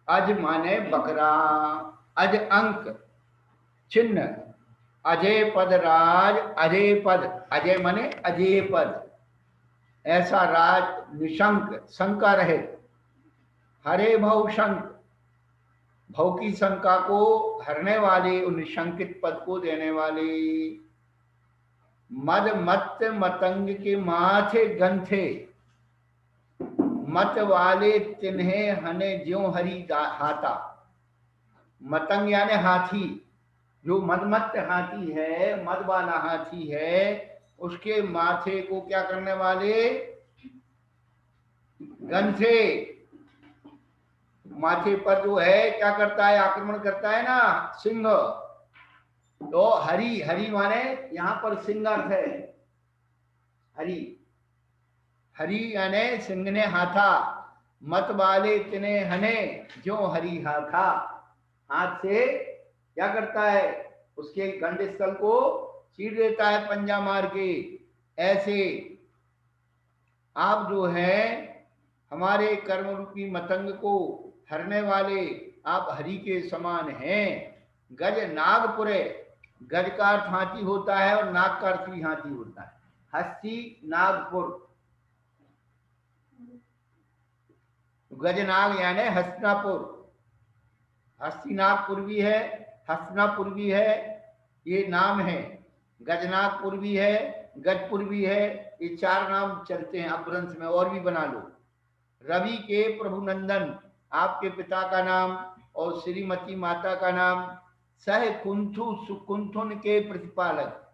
अज माने बकरा, अज अंक चिन्ह, अजय पद राज, अजय पद, अजय माने अजय पद, ऐसा राज निशंक शंका रहित, हरे भव शंक, भव की शंका को हरने वाले, उन शंकित पद को देने वाले, मद मत मतंग के माथे गंथे, मत वाले तिन्हे हने ज्यों हरि हाथा। मतंग यानी हाथी, जो मदमत्त हाथी है, मद वाला हाथी है, उसके माथे को क्या करने वाले, गंथे, माथे पर जो है क्या करता है, आक्रमण करता है ना सिंह। तो हरि, हरि माने यहां पर सिंह अर्थ है, हरि, हरि यानी सिंह ने हाथा, मत वाले तिने हने जो हरि हाथा, हाथ से क्या करता है, उसके गंड स्थल को चीर देता है पंजा मार के। ऐसे आप जो है हमारे कर्म रूपी मतंग को हरने वाले आप हरि के समान हैं। गज नागपुरे, गज का अर्थ हाथी होता है और नाग का अर्थ भी हाथी होता है। हस्ती नागपुर, गजनाग यानी हस्तिनापुर, हस्तिनापुर भी है, हस्तिनापुर भी है, ये नाम है। गजनागपुर भी है, गजपुर भी है, ये चार नाम चलते हैं अपभ्रंश में, और भी बना लो। रवि के प्रभु नंदन आपके पिता का नाम और श्रीमती माता का नाम, सह कुंथु सुकुंथुन के प्रतिपालक,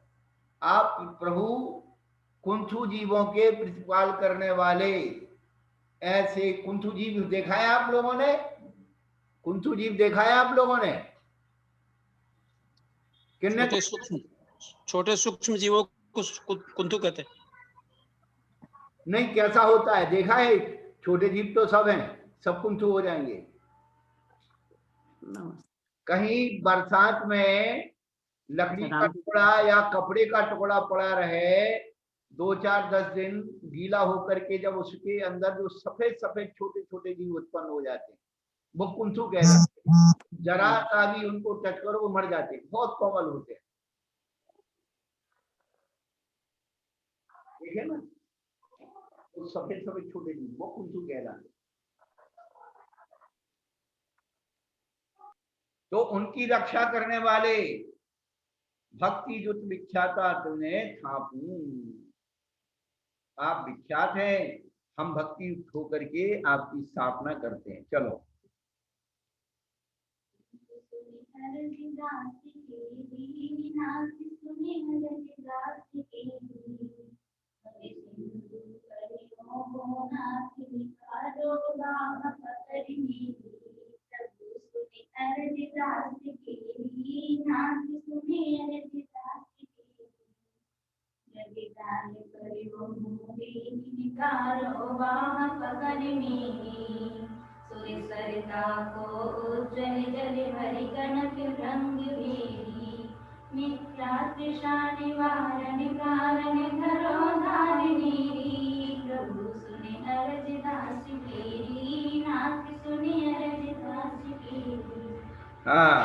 आप प्रभु कुंथु जीवों के प्रतिपाल करने वाले। ऐसे कुंथु जीव देखा है आप लोगों ने, कुंथु जीव देखा है आप लोगों ने, किन्ने? छोटे सूक्ष्म जीवों को कुंथु कहते हैं। नहीं, कैसा होता है देखा है? छोटे जीव तो सब हैं, सब कुंथु हो जाएंगे। कहीं बरसात में लकड़ी का टुकड़ा या कपड़े का टुकड़ा पड़ा रहे, 2-4-10 दिन गीला होकर के, जब उसके अंदर जो सफेद सफेद छोटे छोटे जीव उत्पन्न हो जाते हैं, वो कुंथु कहलाते हैं। जरा सा भी उनको टच करो वो मर जाते हैं, बहुत कोमल होते हैं, देखे ना, तो सफेद सफेद छोटे जीव वो कुंथु कहलाते हैं। तो उनकी रक्षा करने वाले भक्ति जुत विख्याता तुमने थापू, आप विख्यात हैं, हम भक्ति युक्त होकर के आपकी स्थापना करते हैं। चलो, सरिता को उज्जवल जल हरि कनक रंग बेरी, मित्रा तृषा निवारण कारण धरो धारिणी, प्रभु सुने अरज दास केरी, नाथ सुने अरज दास केरी। हाँ,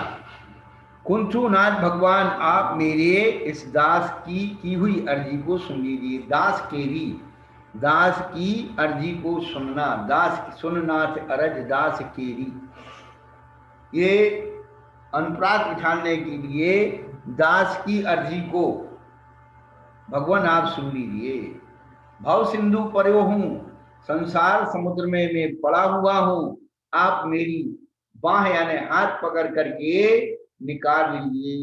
कुंथुनाथ भगवान आप मेरे इस दास की हुई अर्जी को सुन लीजिए। दास केरी, दास की अर्जी को सुनना, दास सुननाथ अरज दास केरी, ये अनुप्रास बिठाने के लिए दास की अर्जी को भगवान आप सुन लीजिए। भव सिंधु परो हूं, संसार समुद्र में मैं पड़ा हुआ हूं, आप मेरी बाह यानी हाथ पकड़ करके निकाल लीजिए।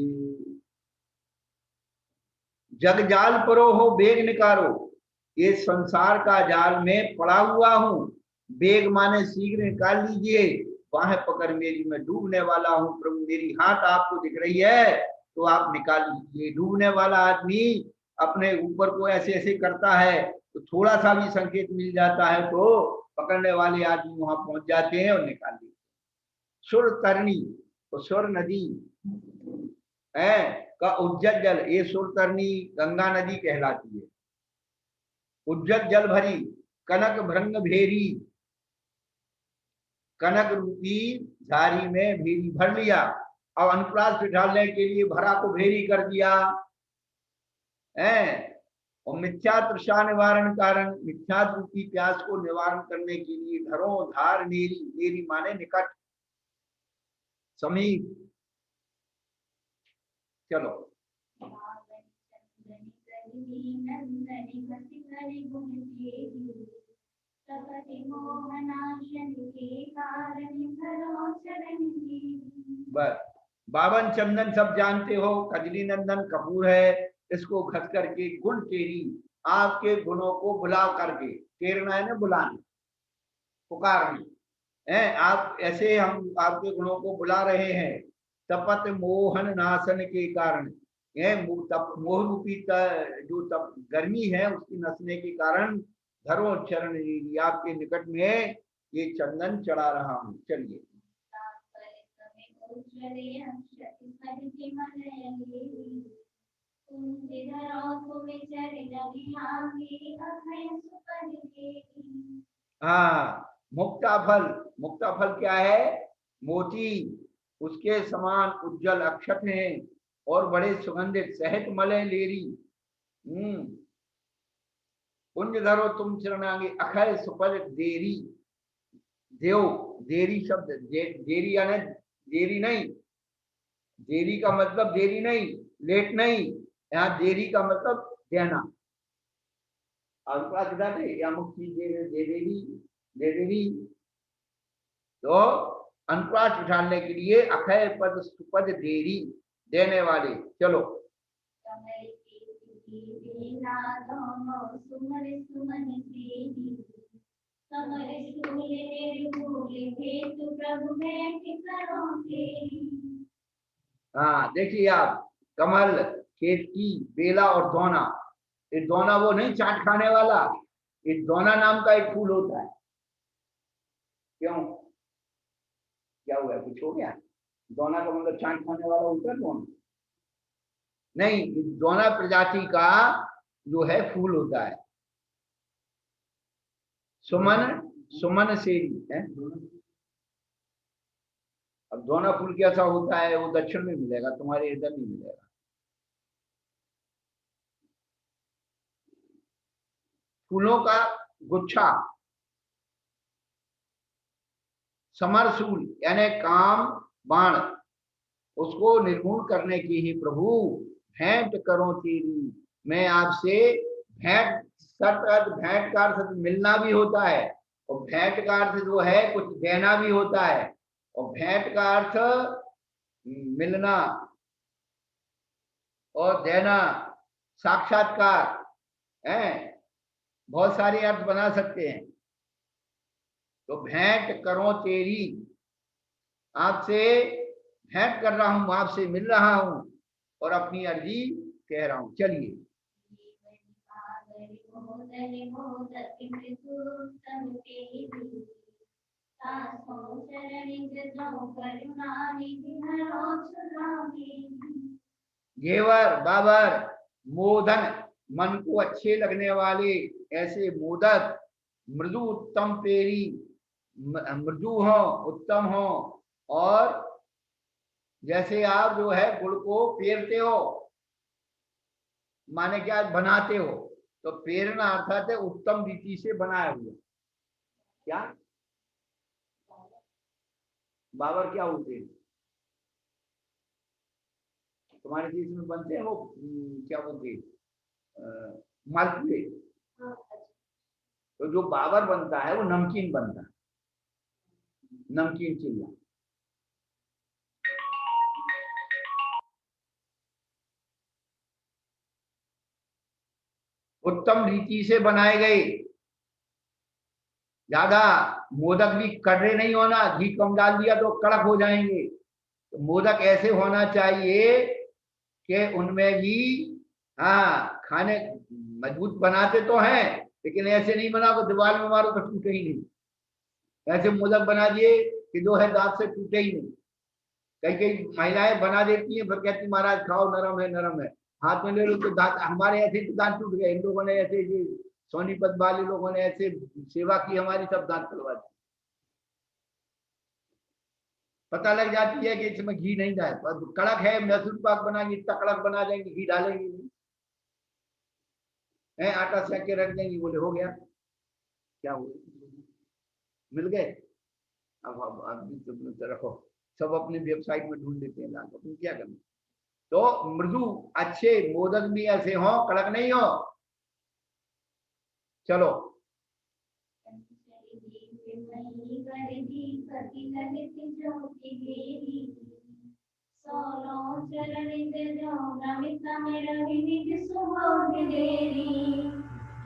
जग जाल परो हो बेग निकालो, ये संसार का जाल में पड़ा हुआ हूं, बेग माने शीघ्र निकाल लीजिए, बाहें पकड़ मेरी, मैं डूबने वाला हूं प्रभु, मेरी हाथ आपको दिख रही है तो आप निकाल लीजिए। डूबने वाला आदमी अपने ऊपर को ऐसे ऐसे करता है तो थोड़ा सा भी संकेत मिल जाता है तो पकड़ने वाले आदमी वहां पहुंच जाते हैं और निकाल लेते। सुर तरणी, तो सुर नदी है का उज्जल जल, ये सुर तरणी गंगा नदी कहलाती है। उज्जल जल भरी, कनक भृंग भेरी, कनक रूपी झारी में भेरी भर लिया। अब अनुप्रास पे ढालने के लिए भरा को भेरी कर दिया है। और मिथ्या तृषा निवारण कारण, मिथ्या रूपी प्यास को निवारण करने के लिए धरो धार नेरी, नेरी माने निकट समीप। चलो बस बावन चंदन सब जानते हो, कजली नंदन कपूर है, इसको घस करके गुण तेरी, आपके गुणों को बुला करके, तेरना है ना बुलाना, पुकारना है, आप ऐसे हम आपके गुणों को बुला रहे हैं। तपत मोहन नाशन के कारण, यह मोह रूपी जो तप गर्मी है उसकी नसने के कारण धरो चरण, आपके निकट में ये चंदन चढ़ा रहा हूँ। चलिए हाँ, मुक्ता फल, मुक्ता फल क्या है? मोती, उसके समान उज्जवल अक्षत हैं और बड़े सुगंधित, सहत मलय लेरी। पुंज धरो तुम चरणांगे, अखय सुपल देरी, देव, देरी शब्द, देरी यानी देरी नहीं, देरी का मतलब देरी नहीं, लेट नहीं, यहाँ देरी का मतलब देना। या मुक्ति दे देरी। तो अनुप्रास उठाने के लिए अखय पद सुपद देरी, देने वाले। चलो हाँ देखिए आप, कमल, केतकी, बेला और दोना, ये दोना वो नहीं चाट खाने वाला, ये दोना नाम का एक फूल होता है। क्यों, क्या हुआ, कुछ हो गया? दोना का मतलब चाट खाने वाला होता है दोना नहीं, दोना प्रजाति का जो है फूल होता है। सुमन, सुमन से है। अब दोना फूल कैसा होता है, वो दक्षिण में मिलेगा, तुम्हारे इधर नहीं मिलेगा। फूलों का गुच्छा, समरसूल यानी काम बाण, उसको निर्मूल करने की ही प्रभु भेंट करो तेरी, मैं आपसे भेंट, भेंट का अर्थ मिलना भी होता है, और भेंट का अर्थ जो है कुछ देना भी होता है, और भेंट का अर्थ मिलना और देना, साक्षात्कार है, बहुत सारे अर्थ बना सकते हैं। तो भेंट करो तेरी, आपसे भेंट कर रहा हूं, आपसे मिल रहा हूं और अपनी अर्जी कह रहा हूं। चलिए घेवर, बाबर, मोदन, मन को अच्छे लगने वाले ऐसे मोदक, मृदु उत्तम पेरी, मृदु हो, उत्तम हो, और जैसे आप जो है गुड़ को पेरते हो, माने क्या, बनाते हो, तो पेरना अर्थात है उत्तम रीति से बनाया हुआ। क्या बाबर क्या होते हैं तुम्हारे देश में बनते हैं वो, क्या बोलते, मालपुए। तो जो बाबर बनता है वो नमकीन बनता है, नमकीन चिल्ला। उत्तम रीति से बनाए गए, ज्यादा मोदक भी कड़े नहीं होना, घी कम डाल दिया तो कड़क हो जाएंगे। तो मोदक ऐसे होना चाहिए कि उनमें भी, हाँ, खाने मजबूत बनाते तो हैं, लेकिन ऐसे नहीं बना को दीवार में मारो तो टूटे ही नहीं। ऐसे मोदक बना दिए कि जो है दांत से टूटे ही नहीं। कई कई महिलाएं बना देती हैं, फिर कहती महाराज खाओ, नरम है, हाथ में ले लो तो दांत, हमारे ऐसे तो दांत टूट गए, इन लोगों ने ऐसे, सोनीपत वाले लोगों ने ऐसे सेवा की हमारी, सब दांत खुलवा दी। पता लग जाती है कि इसमें घी नहीं डाले, कड़क है मैसूर पाक बनाएंगे, इतना कड़क बना देंगे, घी डालेंगे नहीं है, आटा सेक के रख देंगे, बोले हो गया, क्या हो मिल गए। अब तुम रखो, सब अपने वेबसाइट में ढूंढ लेते हैं लाकर, तुम क्या करना। तो मृदु अच्छे मोदक भी ऐसे हो, कड़क नहीं हो। चलो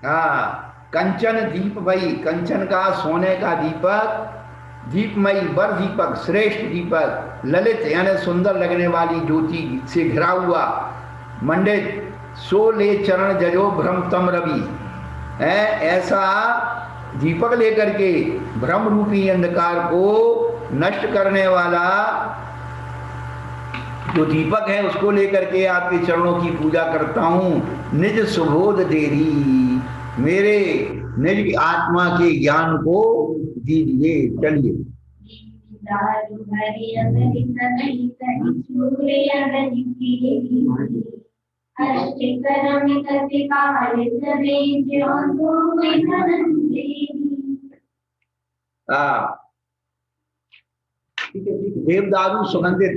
हाँ, कंचन दीप भई, कंचन का सोने का दीपक, दीपमयी वर दीपक, श्रेष्ठ दीपक, ललित यानी सुंदर लगने वाली ज्योति से घिरा हुआ, मंडित सो ले चरण जजो भ्रम तम रवि है, ऐसा दीपक लेकर के भ्रम रूपी अंधकार को नष्ट करने वाला जो दीपक है उसको लेकर के आपके चरणों की पूजा करता हूं। निज सुबोध देरी, मेरे निज आत्मा के ज्ञान को दीजिए। चलिए ठीक है, देवदारू सुगंधित,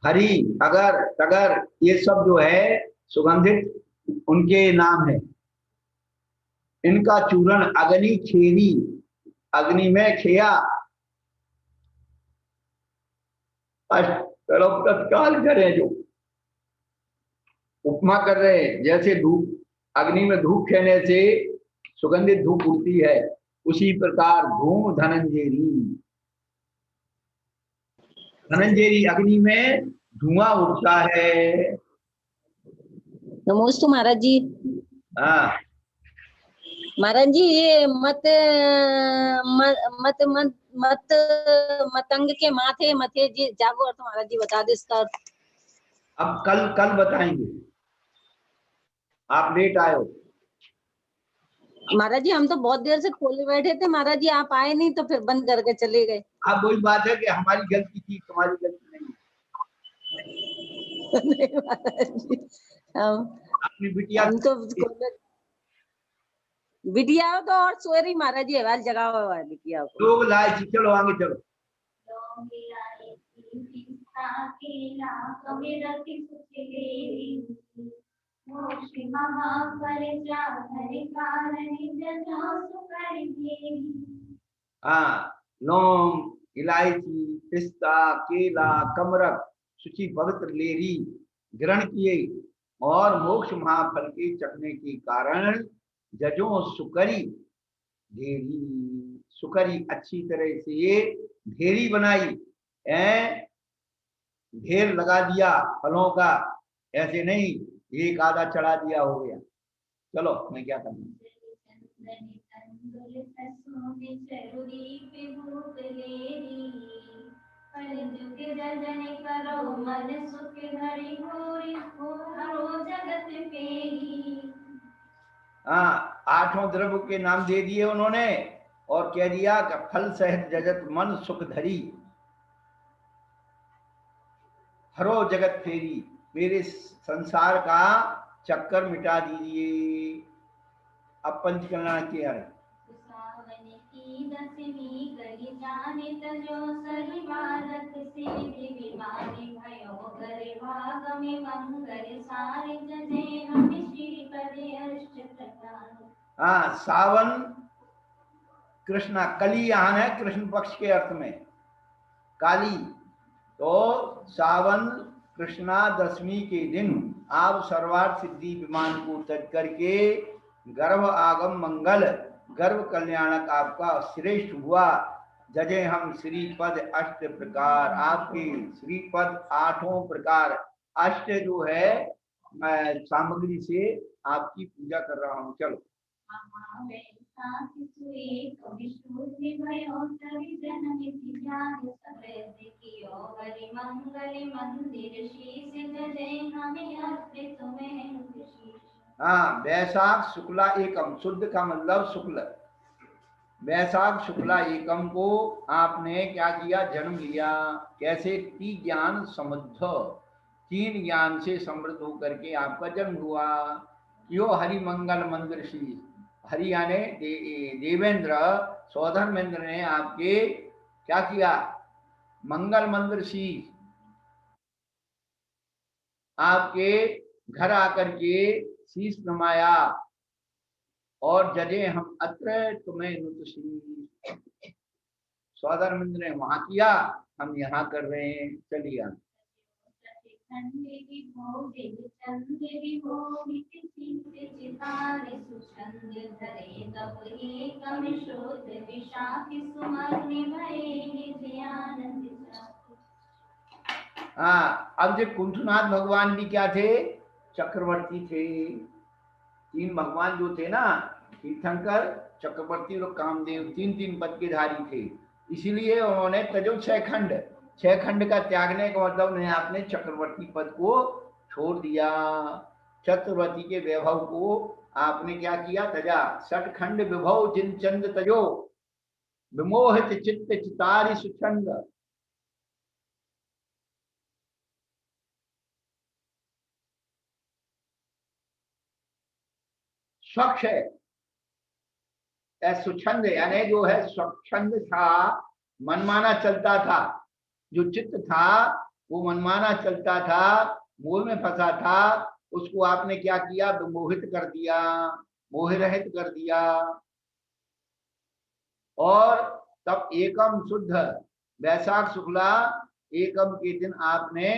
हरी, अगर तगर, ये सब जो है सुगंधित उनके नाम है। इनका चूर्ण अग्नि खेरी, अग्नि में खेया, तत्काल करें, जो उपमा कर रहे हैं, जैसे धूप अग्नि में धूप खेने से सुगंधित धूप उड़ती है, उसी प्रकार धूम धनंजयी, धनंजयी अग्नि में धुआं उठता है। नमोस्तु महाराज जी। हाँ महाराज जी, ये मत मत मत मत मतंग के माथे मथे जी जागो अर्थ महाराज जी बता दे इसका। अब कल बताएंगे, आप लेट आए हो। महाराज जी हम तो बहुत देर से खोले बैठे थे महाराज जी, आप आए नहीं तो फिर बंद करके चले गए। अब वही बात है कि हमारी गलती थी, तुम्हारी गलती नहीं। महाराज जी अपनी बिटिया हम तो बिटिया तो और सोए रही महाराज जी, हवाल जगा हुआ है बिटिया को। लोग लाए थी, चलो आगे चलो। हाँ, लौंग, इलायची, पिस्ता, केला, कमरक, शुचि पवित्र लेरी ग्रहण किए, और मोक्ष महाफल के चखने के कारण जजों सुकरी ढेरी, सुकरी अच्छी तरह से ये ढेरी बनाई, ढेर लगा दिया फलों का, ऐसे नहीं एक आधा चढ़ा दिया हो गया। चलो मैं क्या करना, हाँ, 8 द्रव्य के नाम दे दिए उन्होंने, और कह दिया कि फल सहित जगत मन सुख धरी, हरो जगत फेरी, मेरे संसार का चक्कर मिटा दीजिए। अब पंचकल्याण के है, हाँ, सावन कृष्णा, कली यहाँ है कृष्ण पक्ष के अर्थ में, काली, तो सावन कृष्णा दशमी के दिन आप सर्वार्थ सिद्धि विमान को तज करके गर्भ आगम मंगल, गर्भ कल्याणक आपका श्रेष्ठ हुआ। जजे हम श्रीपद अष्ट प्रकार, आपके श्रीपद 8 प्रकार, अष्ट जो है सामग्री से आपकी पूजा कर रहा हूँ। चलो हाँ, वैशाख शुक्ला एकम, शुद्ध का मतलब शुक्ल, वैशाख शुक्ला एकम को आपने क्या किया, जन्म लिया। कैसे? ती ज्ञान समृद्ध, 3 ज्ञान से समृद्ध होकर के आपका जन्म हुआ। यो हरि मंगल मंदिर शीश, हरि यानी देवेंद्र, सौधर्मेंद्र ने आपके क्या किया, मंगल मंदिर शीश, आपके घर आकर के शीश नमाया। और जजे हम अत्र तुम्हें नुत, सौधर्मेंद्र ने वहां किया, हम यहाँ कर रहे हैं। चलिए हाँ, अब जो कुंठनाथ भगवान भी क्या थे, चक्रवर्ती थे। 3 भगवान जो थे ना, तीर्थंकर, चक्रवर्ती और कामदेव, 3 पद के धारी थे। इसीलिए उन्होंने तजो 6 खंड, 6 खंड का त्यागने का मतलब उन्हें आपने चक्रवर्ती पद को छोड़ दिया। चक्रवर्ती के वैभव को आपने क्या किया, तजा। 6 खंड विभव जिन चंद तजो, विमोहित चित्त चितारी सुचंद। स्वच्छ है, सुछंद यानी जो है स्वच्छंद था, मनमाना चलता था। जो चित्त था वो मनमाना चलता था, मोह में फंसा था, उसको आपने क्या किया, विमोहित कर दिया, मोह रहित कर दिया। और तब एकम शुद्ध वैशाख शुक्ला एकम के दिन आपने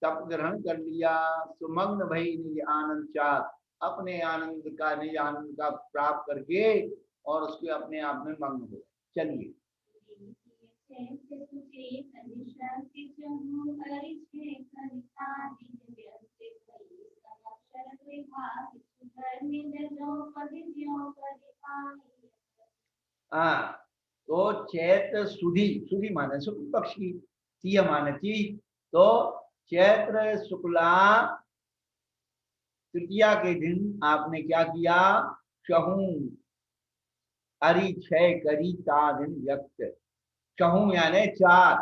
तप ग्रहण कर लिया। सुमग्न भई निज आनंद चाक, अपने आनंद का, निज आनंद का प्राप्त करके और उसके अपने आप में मग्न हो। चलिए हाँ, तो चैत्र सुधी, सुधी माने शुक्ल पक्ष की, तीय माने ती, तो चैत्र शुक्ला तृतीया के दिन आपने क्या किया, चहू अरि क्षय करी ता दिन व्यक्त। चहू यानी 4,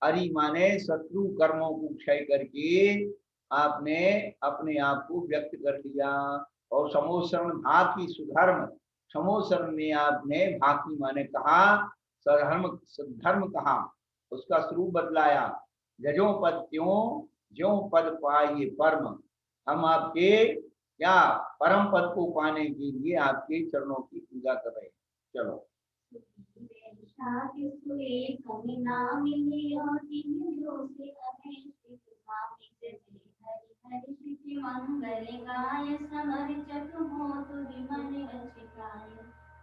अरि माने शत्रु कर्मों को क्षय करके आपने अपने आप को व्यक्त कर लिया। और समोसरण भाकी सुधर्म, समोसरण में आपने भाकी माने कहा, सधर्म कहा, उसका स्वरूप बतलाया। जजों पद त्यों ज्यों पद पाइए परम, हम आपके क्या परम पद को पाने के लिए आपके चरणों की पूजा कर रहे हैं। चलो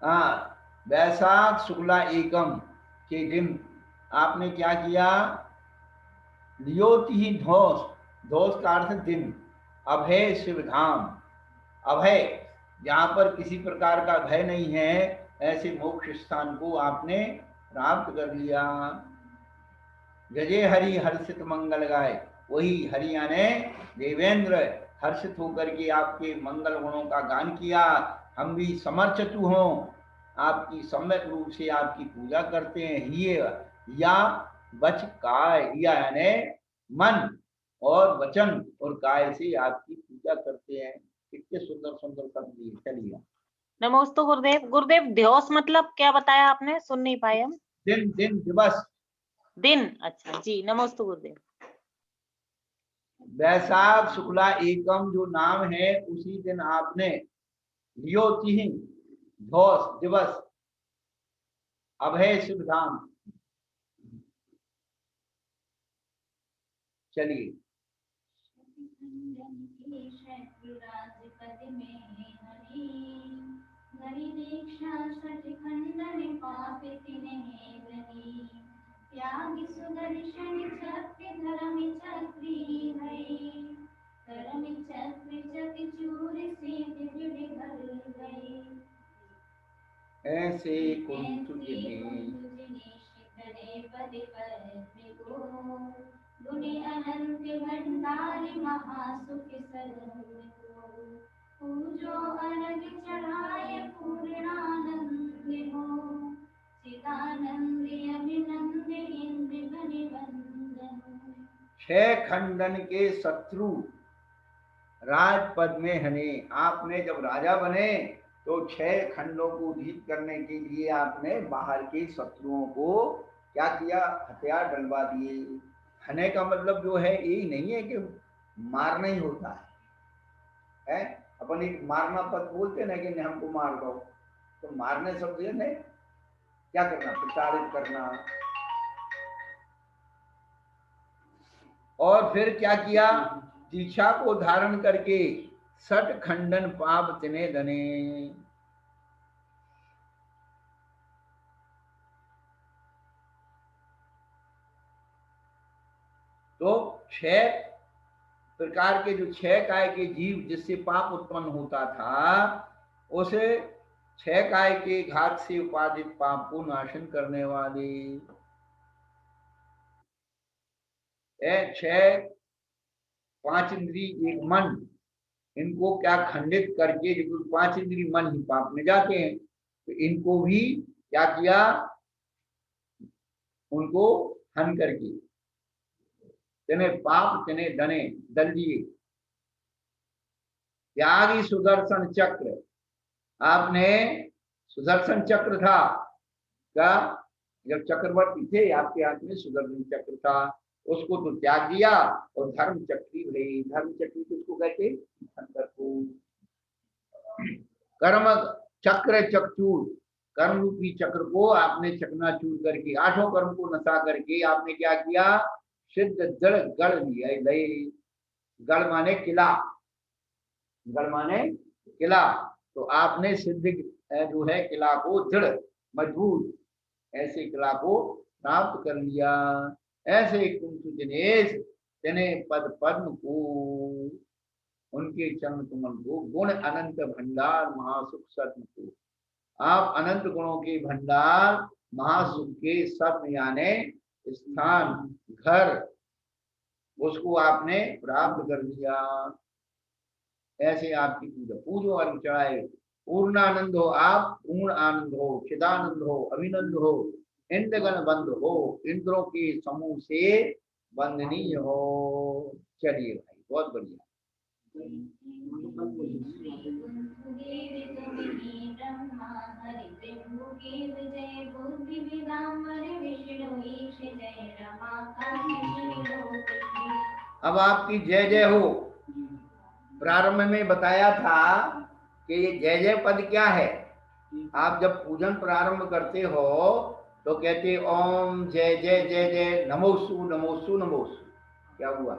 हाँ, वैशाख शुक्ला एकम के दिन आपने क्या किया, लियोति ही धौस, धौस का अर्थ दिन, अभय शिवधाम, अभय जहाँ पर किसी प्रकार का भय नहीं है, ऐसे मोक्ष स्थान को आपने प्राप्त कर लिया। गजे हरि हर्षित मंगल गाय, वही हरि यानी देवेंद्र हर्षित होकर के आपके मंगल गुणों का गान किया। हम भी समर्चतु हों, आपकी सम्यक रूप से आपकी पूजा करते हैं। ये या बच काय, या यानी मन और वचन और काय से आपकी पूजा करते हैं। कितने सुंदर सुंदर शब्द दिए। चलिए नमोस्तु गुरुदेव। गुरुदेव ध्योस मतलब क्या बताया आपने, सुन नहीं पाए हम। दिन, दिन दिवस, दिन। अच्छा जी, नमोस्तु गुरुदेव। वैशाख शुक्ला एकम जो नाम है, उसी दिन आपने लियोति धौस दिवस, अभय शिवधाम। चलिए ऐसे कुंठ गुणे अनंत भंडारी महासुख पूजो अनग चढ़ाए पूर्णानंद हो, चिदानंदी अभिनंदे इंद्र परिवंदन। 6 खंडन के शत्रु राजपद में हने। आपने जब राजा बने तो 6 खंडों को जीत करने के लिए आपने बाहर के शत्रुओं को क्या किया, हथियार डलवा दिए। हने का मतलब जो है यही नहीं है कि मारना ही होता है? अपन एक मारना पद बोलते ना कि हमको मार दो, तो मारने शब्द ने क्या करना, प्रताड़ित करना। और फिर क्या किया, दीक्षा को धारण करके 6 खंडन पाप तिने धने। तो 6 प्रकार के जो 6 काय के जीव जिससे पाप उत्पन्न होता था, उसे 6 काय के घात से उपादित पाप को नाशन करने वाले 6 5 इंद्री 1 मन, इनको क्या खंडित करके, जो 5 इंद्री मन ही पाप में जाते हैं, तो इनको भी क्या किया, उनको हन करके तेने पाप तेने धने दल दिए। त्यागी सुदर्शन चक्र, आपने सुदर्शन चक्र था क्या, जब चक्रवर्ती थे आपके हाथ में सुदर्शन चक्र था, उसको तो त्याग दिया और धर्म चक्री भई। धर्म चक्री किसको कहते, अंदर को। कर्म चक्र चकचूर, कर्म रूपी चक्र को आपने चकनाचूर करके, 8 कर्म को नशा करके आपने क्या किया, सिद्ध दृढ़ गढ़ लिया। गढ़ माने किला, गढ़ माने किला, तो आपने सिद्ध जो है किला को दृढ़ मजबूत ऐसे किला को प्राप्त कर लिया। ऐसे कुंतु दिनेश तेने पद पद्म को, उनके चरण कमल को, गुण अनंत भंडार महासुख सत्म को, आप अनंत गुणों के भंडार महासुख के सत्म यानी स्थान घर, उसको आपने प्राप्त कर लिया। ऐसे आपकी पूजा पूजो और चढ़ाए। पूर्ण आनंद हो आप, पूर्ण आनंद हो, चिदानंद हो, अभिनंद हो, इंद्रगण बंद हो, इंद्रों के समूह से बंदनीय हो। चलिए भाई, बहुत बढ़िया। अब आपकी जय जय हो। प्रारंभ में बताया था कि ये जय जय पद क्या है। आप जब पूजन प्रारंभ करते हो तो कहते ओम जय जय जय जय नमोस्तु नमोस्तु नमोस्तु। क्या हुआ,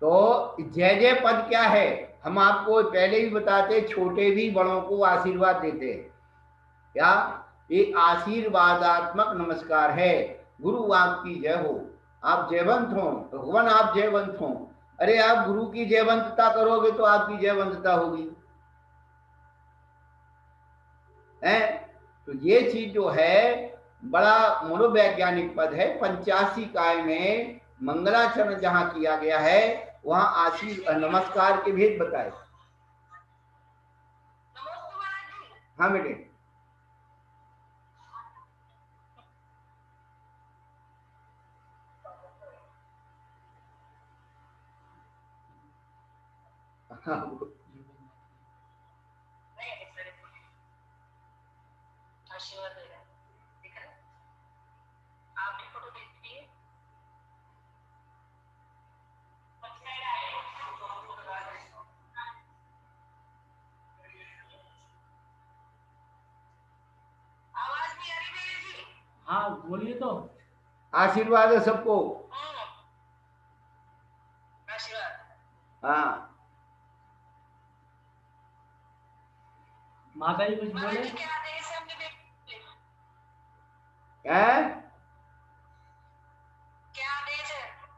तो जय जय पद क्या है, हम आपको पहले भी बताते, छोटे भी बड़ों को आशीर्वाद देते हैं। क्या ये आशीर्वादात्मक नमस्कार है। गुरु आपकी जय हो, आप जयवंत हो, भगवान आप जयवंत हो। अरे आप गुरु की जयवंतता करोगे तो आपकी जयवंतता होगी है। तो ये चीज जो है बड़ा मनोवैज्ञानिक पद है। 85 काय में मंगलाचरण जहां किया गया है वहां आशीर्वाद नमस्कार के भेद बताए। हाँ बेटे, हाँ हाँ बोलिए तो। आशीर्वाद है सबको। हाँ माता जी कुछ बोले। है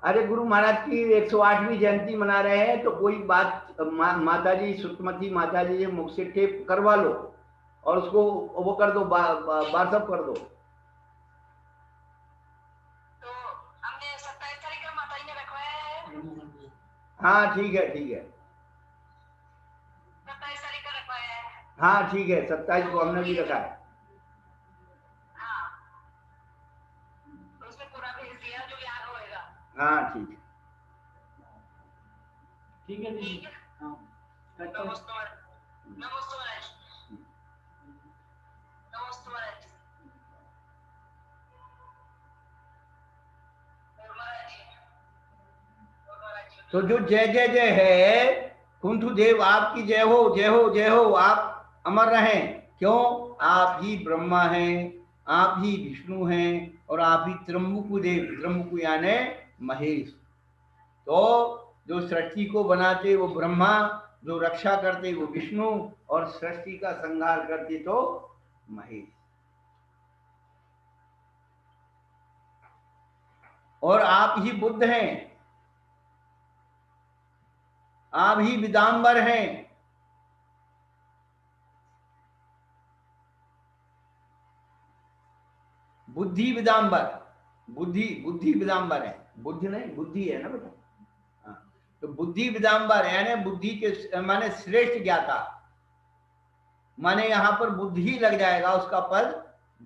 अरे गुरु महाराज की 108वीं जयंती मना रहे हैं, तो कोई बात माता जी सुतमती माता जी के मुख से टेप करवा लो और उसको वो कर दो, व्हाट्सअप कर दो। तो हमने 27 तारीख का माता जी ने रखवाया है। हाँ ठीक है, ठीक है। 27 तारीख का रखवाया है। हाँ ठीक है, 27 को हमने भी रखा है। हाँ, तो उसमें पूरा भेज दिया जो याद होएगा। हाँ ठीक है। ठीक है दीदी। हाँ नमस्ते महाराज। नमस्ते महाराज। नमस्ते महाराज। तो जो जय जय जय है, कुंठू देव आपकी जय हो, जय हो, जय हो। आप अमर रहें। क्यों? आप ही ब्रह्मा हैं, आप ही विष्णु हैं, और आप ही त्र्यंबकु देव, त्र्यंबकु यानी महेश। तो जो सृष्टि को बनाते वो ब्रह्मा, जो रक्षा करते वो विष्णु, और सृष्टि का संहार करते तो महेश। और आप ही बुद्ध हैं, आप ही विदांबर हैं। बुद्धि विदांबर, बुद्धि विदांबर है, बुद्धि नहीं बुद्धि है ना बेटा। हाँ, तो बुद्धि विदांबर यानी बुद्धि के माने श्रेष्ठ ज्ञाता, माने यहाँ पर बुद्धि लग जाएगा उसका पद।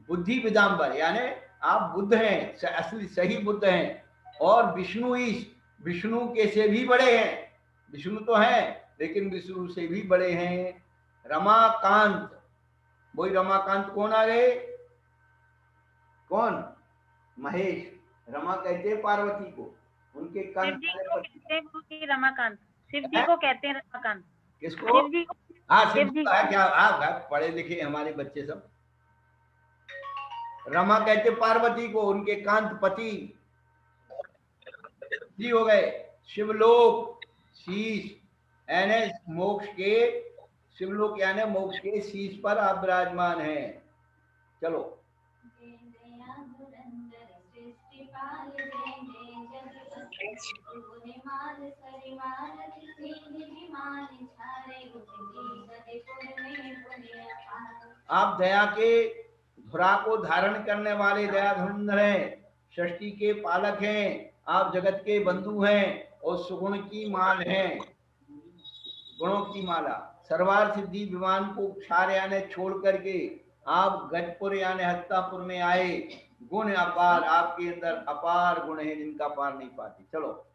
बुद्धि विदांबर यानी आप बुद्ध हैं, असली सही बुद्ध हैं। और विष्णु ईश, विष्णु के से भी बड़े हैं। विष्णु तो हैं लेकिन विष्णु से भी बड़े हैं। रमाकांत, वही रमाकांत कौन आ गए? कौन? महेश। रमा कहते हैं पार्वती को, उनके कांत रमाकांत। शिव जी को कहते हैं रमाकांत। किसको? शिव जी को। हाँ शिव जी है क्या? आप पढ़े लिखे हमारे बच्चे सब। रमा कहते पार्वती को, उनके कांत पति जी हो गए। शिवलोक, शीश यानी मोक्ष के, शिवलोक यानी मोक्ष के शीश पर आप विराजमान हैं। चलो। आप दया के धुरा को धारण करने वाले दया धुरंधर हैं, सृष्टि के पालक हैं, आप जगत के बंधु हैं, और सुगुण की माल हैं, गुणों की माला। सर्वार सिद्धि विमान को क्षार यानी छोड़ करके आप गजपुर यानी हत्तापुर में आए। गुण अपार, आपके अंदर अपार गुण है जिनका पार नहीं पाते। चलो।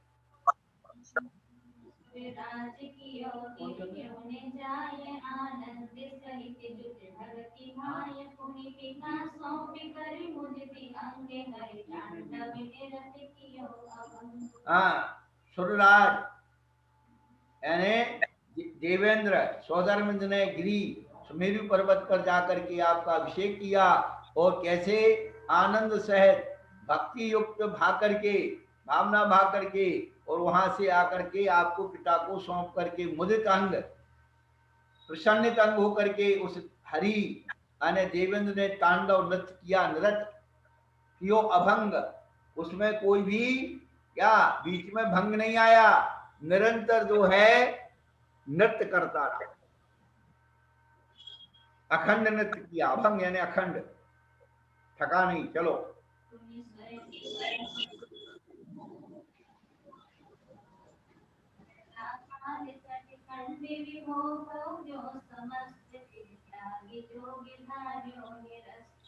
हाँ, सुरराज यानी देवेंद्र सौधर्मेंद्र ने गिरी सुमेरु पर्वत पर जाकर के आपका अभिषेक किया, और कैसे आनंद सहित भक्ति युक्त भाग करके, भावना भाग करके, और वहां से आकर के आपको पिता को सौंप करके मुदित अंग, प्रसन्नित अंग होकर के उस हरि यानी देवेंद्र ने तांडव नृत्य किया, नृत्य कियो अभंग। उसमें कोई भी क्या बीच में भंग नहीं आया, निरंतर जो है नृत्य करता रहा, अखंड नृत्य किया। अभंग यानी अखंड, थका नहीं। चलो।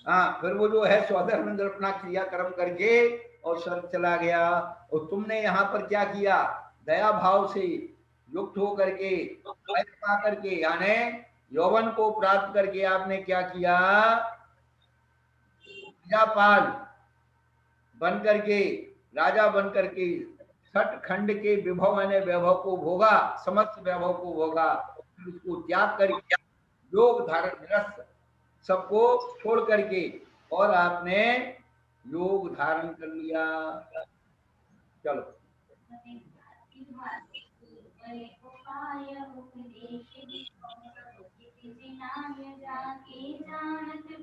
हाँ, फिर वो जो है सौधर्मेंद्र अपना क्रियाक्रम करके और स्वर्ग चला गया। और तुमने यहाँ पर क्या किया? दया भाव से युक्त हो करके, पा करके यानी यौवन को प्राप्त करके आपने क्या किया? प्रजापाल बन करके, राजा बन करके छठ खंड के विभव यानी वैभव को भोगा, समस्त वैभव को भोगा, फिर उसको त्याग करके योग धारण ग्रस्त सबको छोड़ करके, और आपने योग धारण कर लिया। चलो।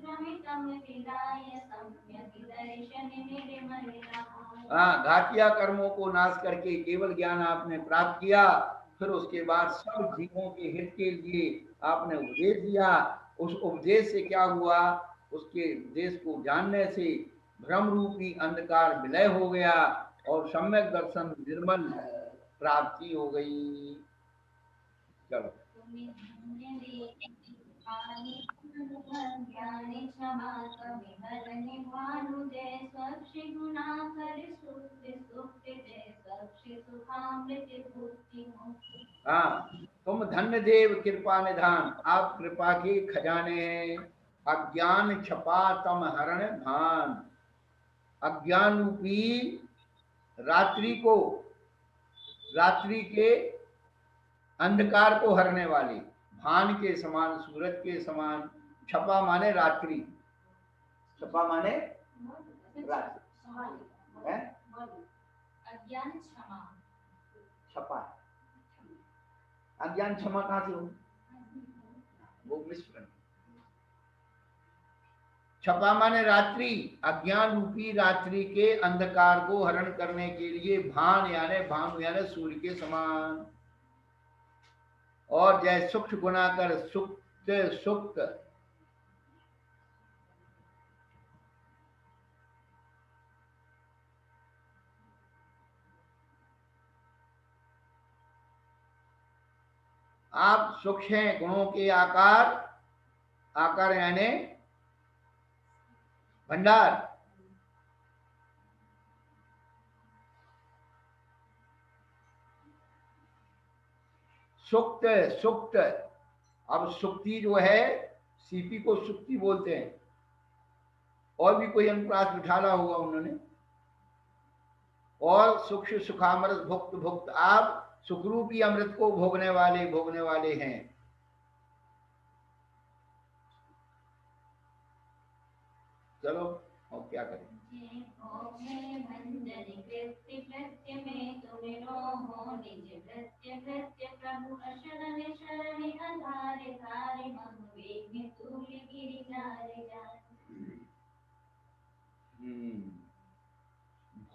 भ्रमितं विदाय सम्यक् दर्शने निर्मला। हाँ, घातिया कर्मों को नाश करके केवल ज्ञान आपने प्राप्त किया, फिर उसके बाद सब जीवों के हित के लिए आपने उपदेश दिया। उस उपदेश से क्या हुआ? उसके उपदेश को जानने से भ्रम रूपी अंधकार विलय हो गया और सम्यक दर्शन निर्मल प्राप्ति हो गई। चलो, तुम्हें धन्य देवानि ज्ञानी क्षमा कवि हरनि भानुजय स्वच्छ गुणा कर सुख सुख जय स्वच्छ सुखामृत भूति मुक्ति। हाँ, तुम धन्य देव कृपा निधान, आप कृपा के खजाने हैं। अज्ञान छपा तम हरण भान, अज्ञान रूपी रात्रि को, रात्रि के अंधकार को हरने वाले, भान के समान, सूरज के समान। छपा माने रात्रि, छपा माने रात्रि है, अज्ञान क्षमा, छपा। अज्ञान क्षमा कहाँ से हो? वो मिश्रण। छपा माने रात्रि, अज्ञान रूपी रात्रि के अंधकार को हरण करने के लिए भान यानी भानु यानी सूर्य के समान। और जय सूक्ष्म गुना कर सुक्त सुक्त, आप सूक्ष्म हैं, गुणों के आकार, आकार यानी भंडार। सुक्त सुक्त, अब सुक्ति जो है, सीपी को सुक्ति बोलते हैं। और भी कोई अनुप्रास बिठाला होगा उन्होंने। और सूक्ष्म सुखामृत भुक्त भुक्त, आप सुखरूपी अमृत को भोगने वाले हैं। चलो, और क्या करें?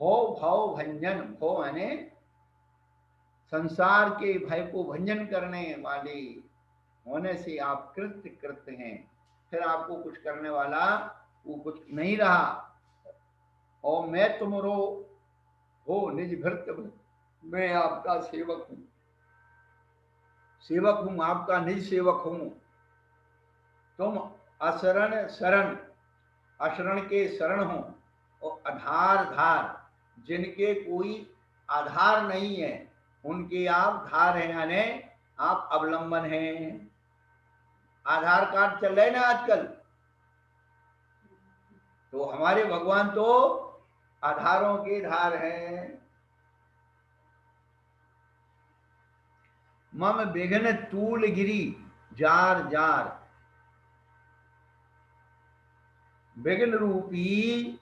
भव भाव भंजन, भव यानी संसार के भय को भंजन करने वाले होने से आप कृत्य कृत्य हैं। फिर आपको कुछ करने वाला वो कुछ नहीं रहा। और मैं तुमरो हो निज भृत्य, मैं आपका सेवक हूं, सेवक हूं, आपका निज सेवक हूं। तुम अशरण शरण, अशरण के शरण हो, और आधार धार, जिनके कोई आधार नहीं है उनके आप धार हैं, यानी आप अवलंबन हैं। आधार कार्ड चल रहे ना आजकल, तो हमारे भगवान तो आधारों के धार हैं। मम विघ्न तूल गिरी जार जार, विघ्न रूपी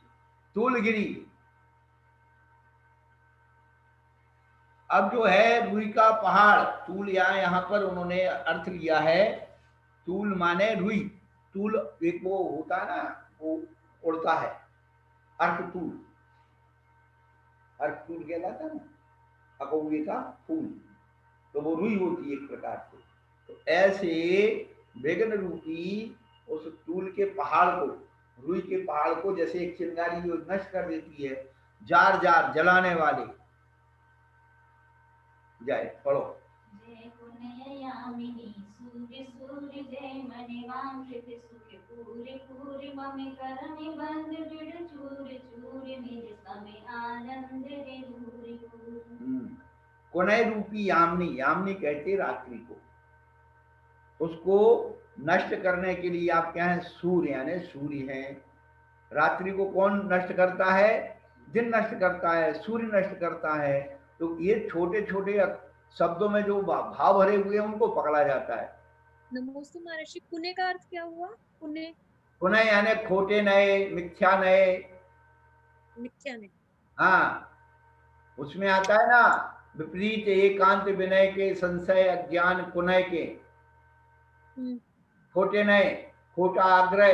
तूलगिरी। अब जो है रुई का पहाड़, तूल यहाँ पर उन्होंने अर्थ लिया है, तूल माने रुई। तूल एक वो होता है ना, वो उड़ता है, अर्क तूल, अर्क तूल कहलाता है ना, अकौए का फूल, तो वो रुई होती है एक प्रकार से। तो ऐसे विघ्न रूपी उस तूल के पहाड़ को, रुई के पहाड़ को जैसे एक चिंगारी जो नष्ट कर देती है, जार जार जलाने वाले। जय पढ़ो। जय पुण्ययामिनी सूर्य सूर्य जय मणिवांकृत सुख पूरे पूरे मम करमि बंद दृढ़ चूर चूर निज समय आनंद रे दूर दूर। कुनय रूपी यामिनी, यामिनी कहते रात्रि को, उसको नष्ट करने के लिए आप क्या हैं? सूर्य, यानी सूर्य हैं। रात्रि को कौन नष्ट करता है? दिन नष्ट करता है, सूर्य नष्ट करता है। तो ये छोटे छोटे शब्दों में जो भाव भरे हुए हैं उनको पकड़ा जाता है। नमोस्तु महर्षि, पुण्य का अर्थ क्या हुआ? पुण्य, पुण्य यानी खोटे नए, मिथ्या नए, मिथ्या नहीं। हाँ, उसमें आता है ना, विपरीत एकांत विनय के संशय अज्ञान कुनय के, खोटे नए, खोटा आग्रह,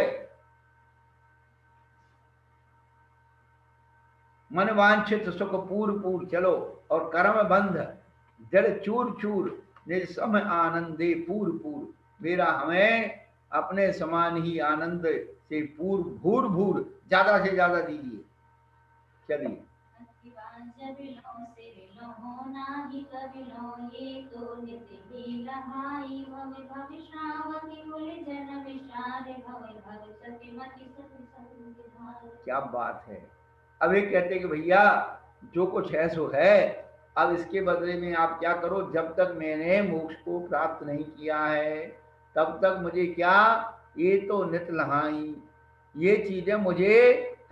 मन वांछित सुख पूर पूर चलो, और कर्म बंध जड़ चूर चूर निज सम आनंदे पूर पूर। मेरा हमें अपने समान ही आनंद से पूर भूर भूर ज्यादा से ज्यादा दीजिए। चलिए। जब लो सिर लो नाही कभी लो, ये तो नित्य ही रहाई। भव भव श्रावकी कुल जन विचारे, भव भव सती मति सती सती विधान। क्या बात है। अब एक कहते कि भैया जो कुछ है सो है, अब इसके बदले में आप क्या करो, जब तक मैंने मोक्ष को प्राप्त नहीं किया है तब तक मुझे क्या, ये तो नित लहाई, ये चीजें मुझे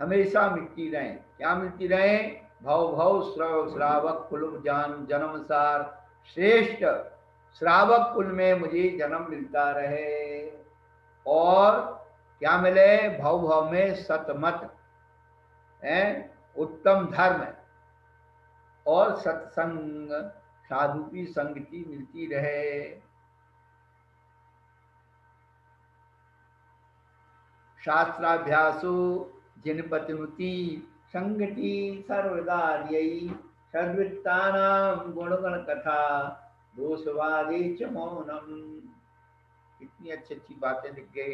हमेशा मिलती रहें। क्या मिलती रहें? भव भव श्रावक कुल जान जन्म सार, श्रेष्ठ श्रावक कुल में मुझे जन्म मिलता रहे। और क्या मिले? भव भव में सतमत है, उत्तम धर्म और सत्संग साधु की संगति मिलती रहे। शास्त्राभ्यासो जिनपतिमुति संगति सर्वदा यही, सद्वित्तानां गुणगण कथा दोषवादे च मौनम। इतनी अच्छी अच्छी बातें लिख गए।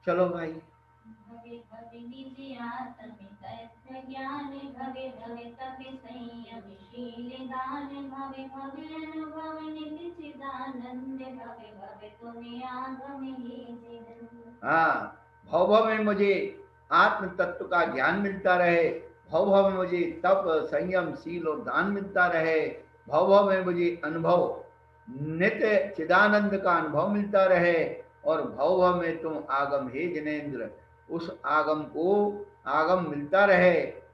चलो भाई। भवे भवे निज आत्म ज्ञान, भवे भवे तपे संयमशील दान। भवे भवे अनुभव नित्य चिदानंद, भवे भवे तुम्हें आगम ही जीवन। हाँ, भव भव में मुझे आत्म तत्व का ज्ञान मिलता रहे, भव भव में मुझे तप संयम शील और दान मिलता रहे, भव भव में मुझे अनुभव नित्य चिदानंद का अनुभव मिलता रहे, और भव भव में तुम आगम हे जिनेन्द्र, उस आगम को आगम मिलता रहे।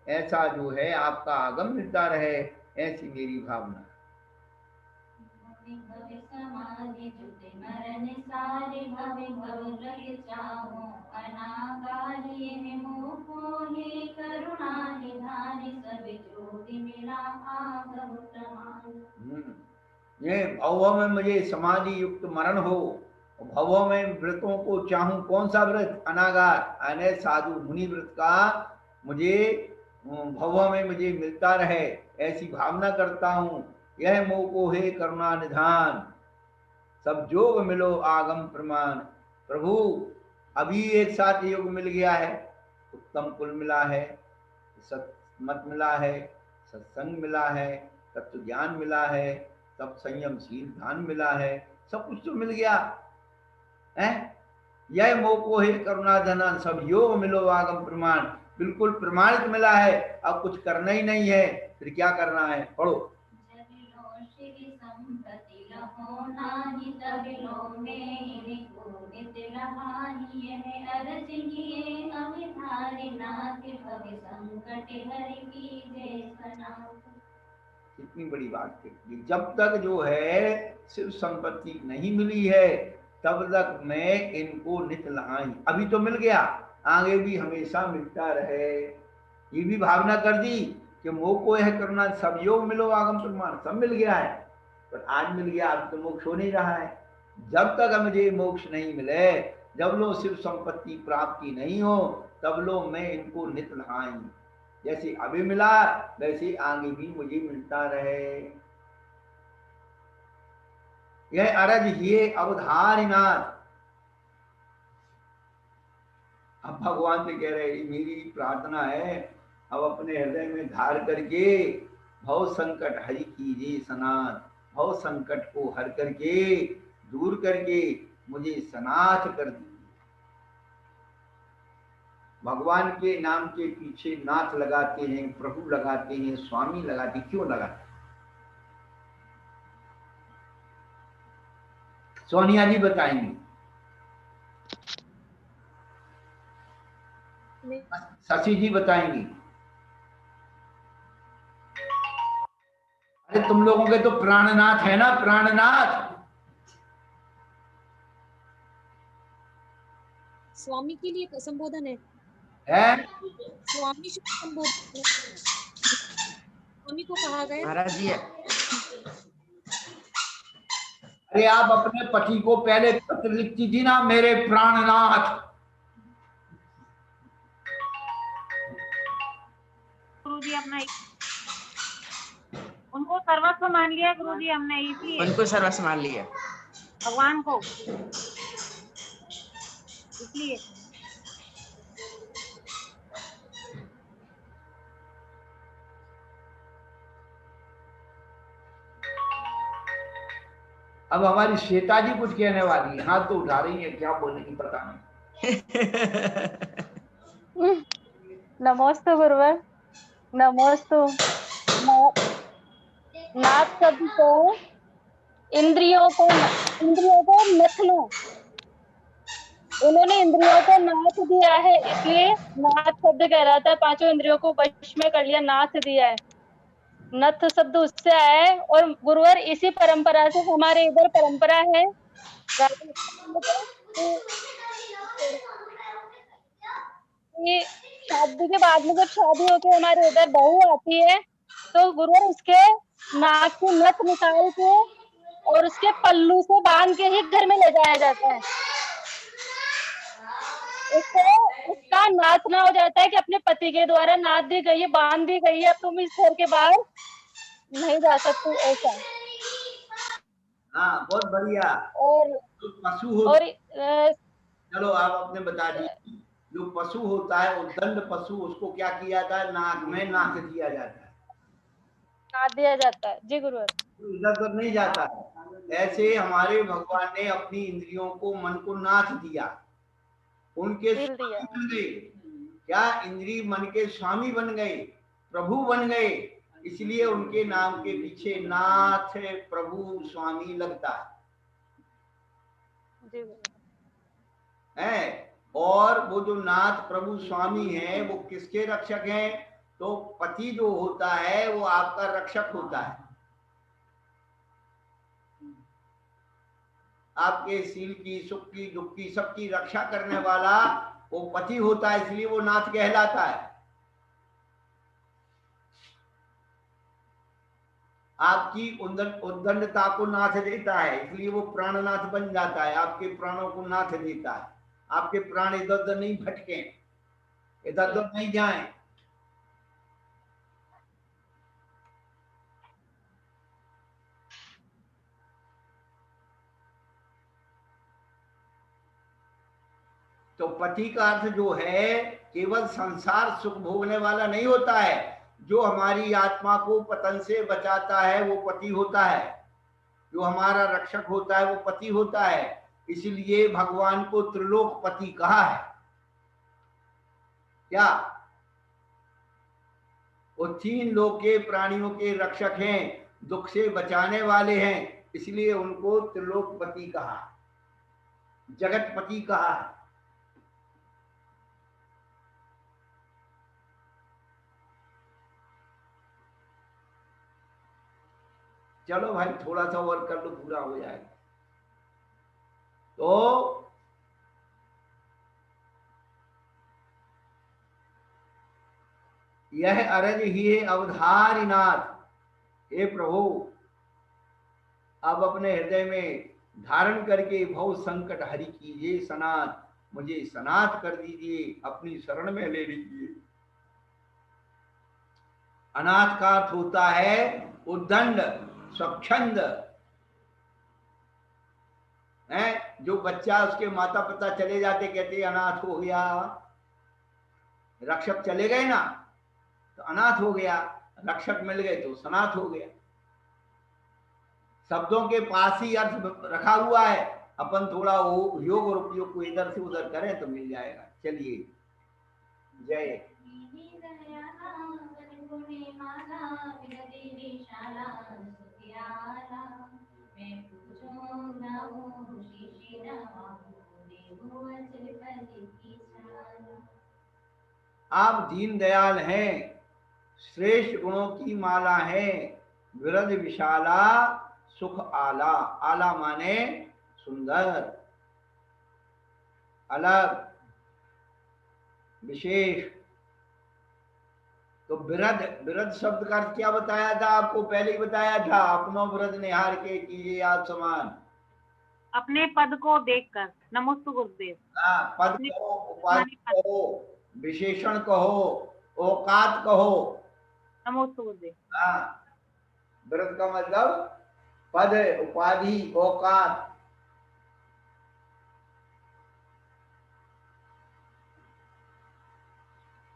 ऐसा जो है आपका आगम मिलता रहे, ऐसी मेरी भावना। भवे भवे समाधि जुटे मरण सारे, भवे भव लग चाहो अनागारी। मोह मोहे करुणा निधान, सब जोड़ी मेरा आगम प्रमाण। ये भव भव में मुझे समाधि युक्त मरण हो, भव भव में व्रतों को चाहूं। कौन सा व्रत? अनागार यानी साधु मुनि व्रत का मुझे भव भव में मुझे मिलता रहे, ऐसी भावना करता हूं। यह मोह को हे करुणा निधान, सब जोग मिलो आगम प्रमाण। प्रभु अभी एक साथ योग मिल गया है, उत्तम कुल मिला है, सतमत मिला है, सत्संग मिला है, तत्व ज्ञान मिला है, तब संयमशील ध्यान मिला है, सब कुछ तो मिल गया है। यह मोह को हे करुणा धना, सब योग मिलो आगम प्रमाण। बिल्कुल प्रमाणित मिला है, अब कुछ करना ही नहीं है, फिर क्या करना है? पढ़ो। जब लो श्री संपत्ति लहो नाही, तब लो में इनको नित लहानी। यह अरज किए अमिधारी नाथ, भव संकट हरि की जय सनाथ। कितनी बड़ी बात है। जब तक जो है शिव संपत्ति नहीं मिली है तब तक मैं इनको नित लहाई। अभी तो मिल गया, आगे भी हमेशा मिलता रहे, ये भी भावना कर दी कि मोह को यह करना, सब योग मिलो आगम प्रमाण, सब मिल गया है। पर आज मिल गया, अब तो मोक्ष हो नहीं रहा है। जब तक मुझे मोक्ष नहीं मिले, जब लो शिव संपत्ति प्राप्ति नहीं हो, तब लो मैं इनको नित लहाई। जैसे अभी मिला वैसे आगे भी मुझे मिलता रहे। यह अरज ये अवधारीनाथ। अब भगवान से कह रहे, मेरी प्रार्थना है, अब अपने हृदय में धार करके भव संकट हरि कीजिए सनाथ। भव संकट को हर करके दूर करके मुझे सनाथ कर दीजिए। भगवान के नाम के पीछे नाथ लगाते हैं, प्रभु लगाते हैं, स्वामी लगाते, क्यों लगाते? सोनिया जी बताएंगी, शशि जी बताएंगी। अरे तुम लोगों के तो प्राणनाथ है ना, प्राणनाथ। स्वामी के लिए संबोधन है, स्वामी शुभ संबोधन स्वामी को कहा गया महाराज जी। अरे आप अपने पति को पहले पत्र लिखती थी ना, मेरे प्राणनाथ। गुरुजी अपना, उनको सर्वस्व मान लिया गुरुजी हमने, इसलिए उनको सर्वस्व मान लिया। भगवान को, इसलिए। अब हमारी श्वेता जी कुछ कहने वाली है, हाथ तो उठा रही है, क्या बोलेगी पता नहीं। नमोस्तु गुरुवर, नमोस्तु। नाथ शब्द को इंद्रियों को नथ लो, उन्होंने इंद्रियों को नाथ दिया है, इसलिए नाथ शब्द कह रहा था, पांचों इंद्रियों को वश में कर लिया, नाथ दिया है। नथ शब्द उससे आया है। और गुरुवर इसी परंपरा से हमारे इधर परंपरा है कि शादी के बाद में जब शादी होके हमारे इधर बहू आती है तो गुरुवर उसके नाक की नथ निकाल के और उसके पल्लू से बांध के ही घर में ले जाया जाता है। उसका नाथ ना हो जाता है कि अपने पति के द्वारा नाथ दी गई है, बांध दी गई है, अब तुम इस घर के बाहर नहीं जा सकती, ऐसा। हाँ, बहुत बढ़िया। और जो पशु हो, और चलो आप अपने बता दीजिए, जो पशु होता है वो दंड पशु, उसको क्या किया जाता है, नाक में नाक दिया जाता है, नाथ दिया जाता है। जी गुरुवर। इधर उधर नहीं जाता है। ऐसे हमारे भगवान ने अपनी इंद्रियों को, मन को नाथ दिया, उनके स्वामी बन गए। क्या इंद्री मन के स्वामी बन गए, प्रभु बन गए, इसलिए उनके नाम के पीछे नाथ प्रभु स्वामी लगता है। और वो जो नाथ प्रभु स्वामी है वो किसके रक्षक हैं? तो पति जो होता है वो आपका रक्षक होता है, आपके सील की, सुख की, दुख की, सबकी रक्षा करने वाला वो पति होता है, इसलिए वो नाथ कहलाता है। आपकी उद्दंडता को नाथ देता है, इसलिए वो प्राणनाथ बन जाता है, आपके प्राणों को नाथ देता है, आपके प्राण इधर उधर नहीं भटके, इधर उधर नहीं जाएं। तो पति का अर्थ जो है केवल संसार सुख भोगने वाला नहीं होता है, जो हमारी आत्मा को पतन से बचाता है वो पति होता है, जो हमारा रक्षक होता है वो पति होता है। इसलिए भगवान को त्रिलोक पति कहा है। क्या? वो तीन लोक के प्राणियों के रक्षक हैं, दुख से बचाने वाले हैं, इसलिए उनको त्रिलोकपति कहा, जगतपति कहा है। चलो भाई थोड़ा सा और कर लो, पूरा हो जाएगा। तो यह अरज ही है अवधारीनाथ, हे प्रभु अब अपने हृदय में धारण करके भव संकट हरि कीजिए, सनाथ मुझे सनाथ कर दीजिए, अपनी शरण में ले लीजिए। अनाथ का अर्थ होता है उद्दंड, स्वच्छंद है। जो बच्चा उसके माता पिता चले जाते कहते अनाथ हो गया, रक्षक चले गए ना तो अनाथ हो गया, रक्षक मिल गए तो सनाथ हो गया। शब्दों के पास ही अर्थ रखा हुआ है, अपन थोड़ा योग और उपयोग को इधर से उधर करें तो मिल जाएगा। चलिए जय। आप दीन दयाल हैं, श्रेष्ठ गुणों की माला है, विरध विशाला सुख आला। आला माने सुंदर, अलग, विशेष। तो विरध, विरध शब्द का अर्थ क्या बताया था आपको? पहले ही बताया था, अपनो विरध निहार के कीजिए आप समान, अपने पद को देखकर। नमोस्तु गुरुदेव। पद कहो, उपाधि कहो, विशेषण कहो, औकात कहो, नमोस्तु गुरुदेव। हाँ, व्रत का मतलब पद, उपाधि, औकात।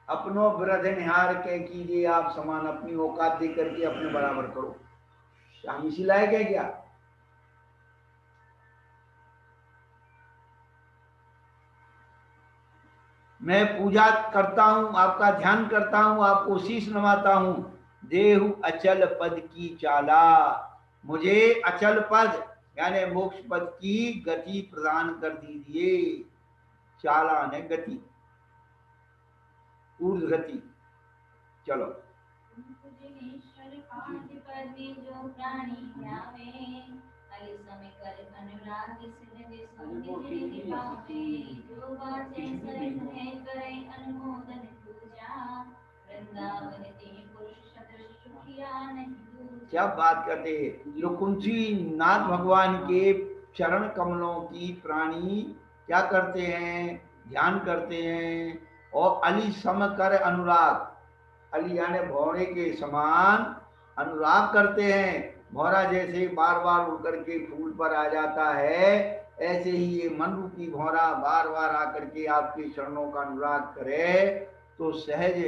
अपनो व्रत निहार के कीजिए आप समान, अपनी औकात दे करके अपने बराबर करो। हम इसी लायक है क्या? मैं पूजा करता हूं, आपका ध्यान करता हूं, आपको शीश नवाता हूं। देहु अचल पद की चाला, मुझे अचल पद यानी मोक्ष पद की गति प्रदान कर दीजिए। चाला ने गति, ऊर्ध्व गति। चलो, ईश्वर पाद पद जो प्राणी ध्यावे, अली समय कर अनुराग सिर सुनिधि पावे, जो बाचे सरस है करे अनुमोदन पूजा, वृंदावन ते पुरुष सदृश सुखिया नहीं दूजा। क्या बात करते हैं जो कुंती नाथ भगवान के चरण कमलों की प्राणी क्या करते हैं? ध्यान करते हैं। और अली सम कर अनुराग, अली यानी भौरे के समान अनुराग करते हैं। भौरा जैसे बार बार उड़ करके फूल पर आ जाता है, ऐसे ही ये मन रूपी भौरा बार बार आकर के आपके चरणों का अनुराग करे तो सहज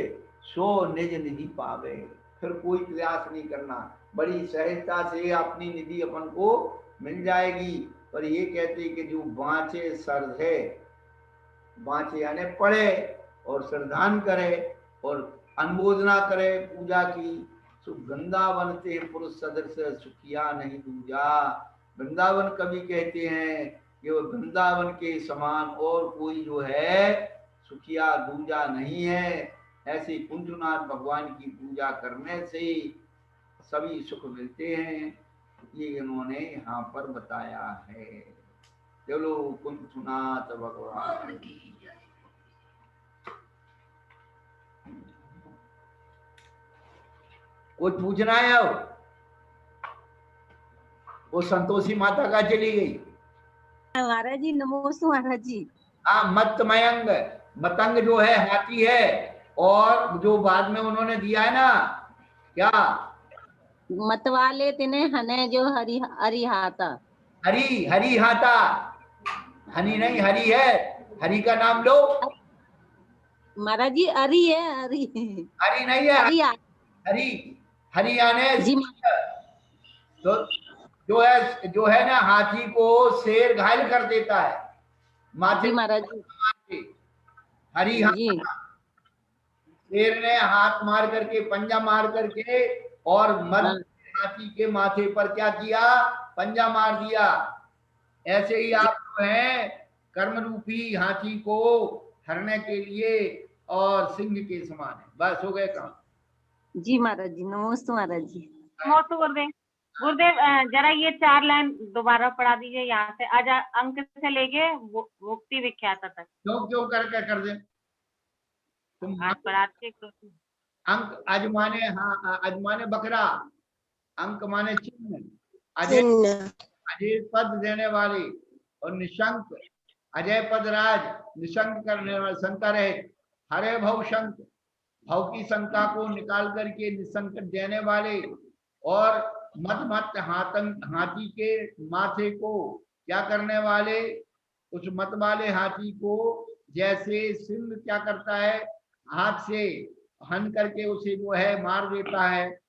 सो निज निधि पावे। फिर कोई प्रयास नहीं करना, बड़ी सहजता से अपनी निधि अपन को मिल जाएगी। पर ये कहते कि जो बाँचे श्रद्धे, बाँचे यानी पढ़े और श्रद्धान करे और अनुमोदना करे पूजा की, सो वृंदावन ते पुरुष सदृश सुखिया नहीं दूजा। वृंदावन कवि कहते हैं कि वो वृंदावन के समान और कोई जो है सुखिया दूजा नहीं है। ऐसे कुंजनाथ भगवान की पूजा करने से सभी सुख मिलते हैं, ये इन्होंने यहाँ पर बताया है। चलो कुंजनाथ भगवान की जय। कुछ पूछना है? अब वो संतोषी माता का चली गई। महाराज जी नमोस्तु महाराज जी। हाँ, मत मयंग, मतंग जो है हाथी है, और जो बाद में उन्होंने दिया है ना क्या, मतवाले तिने हने जो हरि हरि हाथा, हरी, हरी हाथा, हनी नहीं हरी है, हरी का नाम लो। महाराज जी हरि है, हरि हरी नहीं है, हरि हरी, हरी आने जी। तो जो है ना हाथी को शेर घायल कर देता है माथे महाराज जी। हरी जी शेर ने हाथ मार करके, पंजा मार करके और मर हाथी के माथे पर क्या किया? पंजा मार दिया। ऐसे ही आप जो हैं कर्म रूपी हाथी को हरने के लिए और सिंह के समान है। बस हो गए काम। जी महाराज जी नमोस्तु महाराज जी। नमोस्तु गुरुदेव। गुरुदेव जरा ये 4 लाइन दोबारा पढ़ा दीजिए यहाँ से, आज अंक से लेके मुक्ति विख्याता तक। क्यों करके कर दे तुम? आज पढ़ा दीजिए। अंक अज माने, हाँ अज माने बकरा, अंक माने चिन्ह, अजय पद देने वाले, और निशंक अजय पद राज, निशंक करने वाले, शंका रहे, हरे भव शंक, भव की शंका को निकाल करके निसंकट देने वाले, और मत मत हाथी के माथे को क्या करने वाले? उस मत वाले हाथी को जैसे सिंह क्या करता है, हाथ से हन करके उसे जो है मार देता है,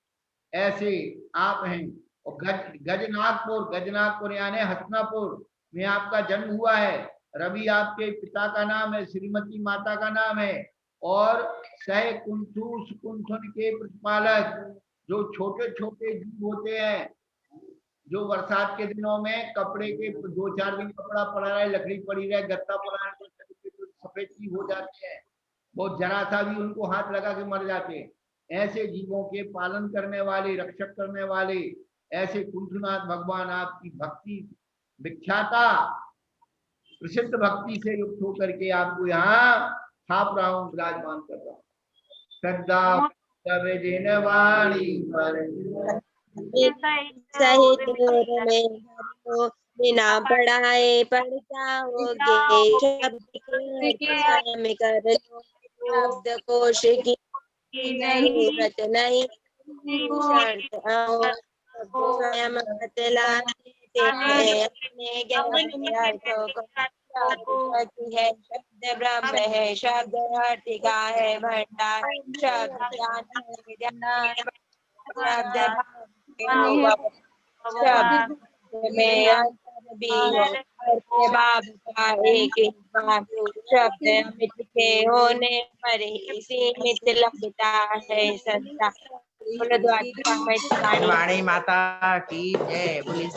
ऐसे आप हैं। और गजनागपुर यानी हसनापुर में आपका जन्म हुआ है। रवि आपके पिता का नाम है, श्रीमती माता का नाम है, और सह कुंठू सुकुंठन के प्रतिपालक, जो छोटे छोटे जीव होते हैं, जो बरसात के दिनों में कपड़े के 2-4 दिन कपड़ा पड़ा रहे, लकड़ी पड़ी रहे, गत्ता पड़ा रहे, तो सफेद जीव हो जाते हैं, बहुत जरा सा भी उनको हाथ लगा के मर जाते हैं। ऐसे जीवों के पालन करने वाले, रक्षक करने वाले ऐसे कुंठनाथ भगवान आपकी भक्ति विख्याता प्रसिद्ध भक्ति से युक्त होकर के आपको यहाँ छाप रहा हूँ, विराजमान कर रहा हूँ। श्रद्धा देने वाणी पर सहित में बिना पढ़ाए पढ़ जाओगे, शब्द कोश की नहीं, व्रत नहीं शर्त स्वयं बतलाते हैं अपने गहरे अर्थों को। शक्ति है शब्द ब्रह्म है शब्द अर्थिका है भंडार शब्द ज्ञान है ज्ञान शब्द भाव शब्द में अंतर भी हो अर्थ भाव का एक ही भाव शब्द अमित के होने पर ही सीमित लगता है सत्ता। वाणी माता की जय। बोली